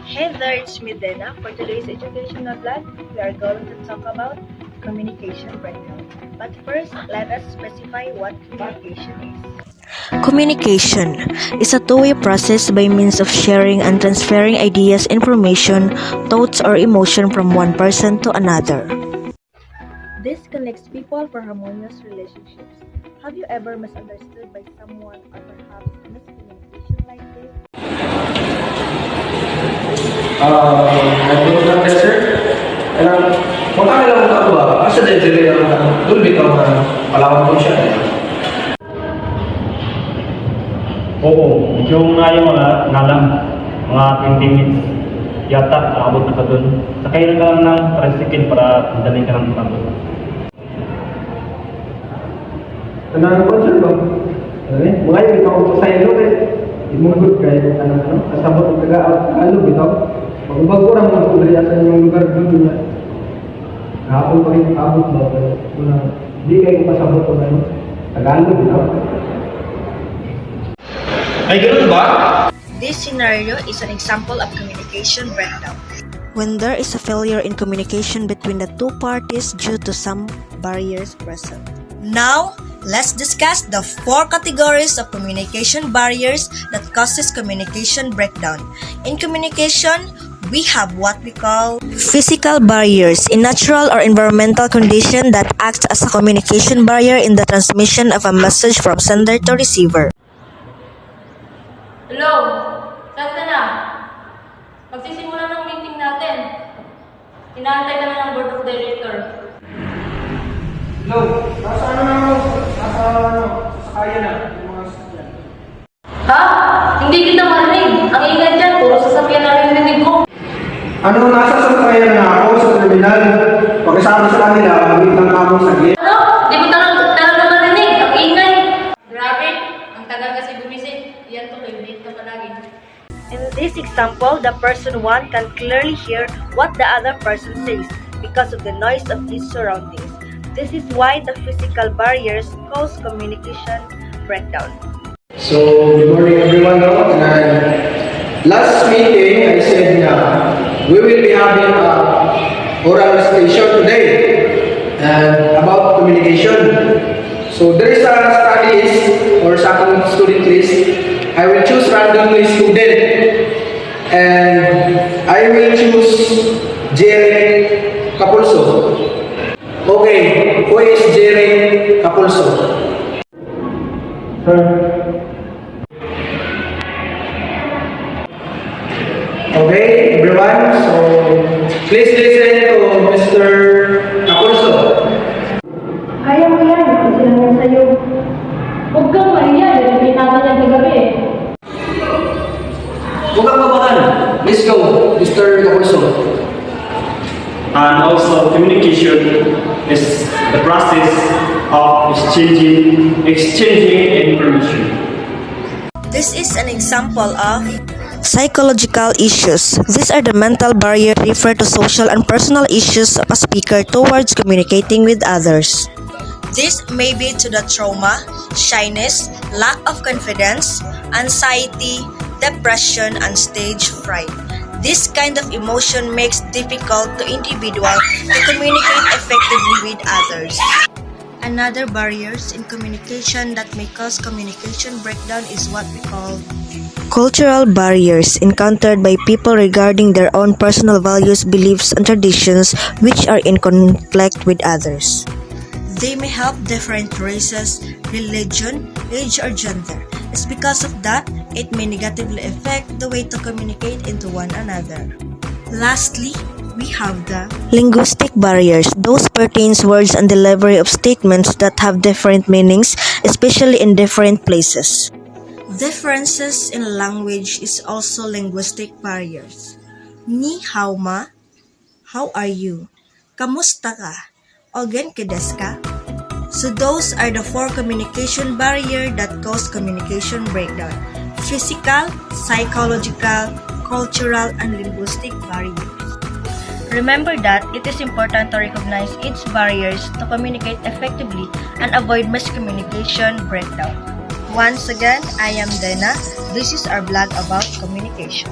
Hey there, it's me Dena. For today's educational vlog, we are going to talk about communication breakdown. But first, let us specify what communication is. Communication is a two-way process by means of sharing and transferring ideas, information, thoughts, or emotion from one person to another. This connects people for harmonious relationships. Have you ever misunderstood by someone or perhaps miscommunication like this? Nagpunta ka sir. Kung kami lang ako ba, asa din sila ang doon bitaw na palawan po siya. Oo, medyo nga yung mga nalang, mga 20 minutes yata, aabot na ka doon. Sakay na ka lang ng tricycle para dalhin ka ng tambo. Tanang ko sir ba? Mga yung ikaw ko sa ilo imungkot kayo kasabot ang taga-alo bitaw. Mag-ubago lang mga kudrayasan yung lugar doon niya. Nakapon pa rin abot ba? Hindi kayo pasabot o gano'n. Tagalog bitaw. Ay, gano'n ba? This scenario is an example of communication breakdown. When there is a failure in communication between the two parties due to some barriers present. Now, let's discuss the 4 categories of communication barriers that causes communication breakdown. In communication, we have what we call Physical barriers in natural or environmental condition that acts as a communication barrier in the transmission of a message from sender to receiver. Hello! Saan ka na? Magsisimula ng meeting natin. Inaantay kami ng board of director. Hello, nasa kaya na, yung mga sasakyan. Ha? Hindi kita marinig. Ang ingay dyan, puro sasakyan na rin rinig ko. Ano, nasa sasakyan na ako sa terminal. Pagkasama sa kanila, magiging lang ako sa gate. Ano? Di mo talaga marinig. Ang ingay. Grabe. Ang tagal kasi bumisit. Yan to, late ka palagi. In this example, the person 1 can clearly hear what the other person says because of the noise of his surroundings. This is why the physical barriers cause communication breakdown. So, good morning everyone. Last meeting, I said na we will be having a oral recitation today and about communication. So, there is a studies or some student list. I will choose randomly student and I will choose Jerry Capulso. Okay, who is Jerry Capulso? Okay, everyone, so please listen to Mr. Capulso. Kaya mo yan. Kasi naman sa'yo. Huwag kang mahiya. Lagay natin yan kagabi eh. Huwag kang kabahan. Let's go, Mr. Capulso. And also, communication is the process of exchanging information. This is an example of Psychological issues. These are the mental barriers refer to social and personal issues of a speaker towards communicating with others. this may be to the trauma, shyness, lack of confidence, anxiety, depression, and stage fright. This kind of emotion makes difficult to individual to communicate effectively with others. Another barriers in communication that may cause communication breakdown is what we call Cultural barriers encountered by people regarding their own personal values, beliefs, and traditions which are in conflict with others. They may have different races, religion, age, or gender. It's because of that, it may negatively affect the way to communicate into one another. Lastly, we have the Linguistic barriers. Those pertains words and delivery of statements that have different meanings, especially in different places. differences in language is also linguistic barriers. Ni hao ma? How are you? Kamusta ka? Ogen ka desu ka? So those are the 4 communication barriers that cause communication breakdown. Physical, psychological, cultural, and linguistic barriers. Remember that it is important to recognize each barriers to communicate effectively and avoid miscommunication breakdown. Once again, I am Dena. This is our blog about communication.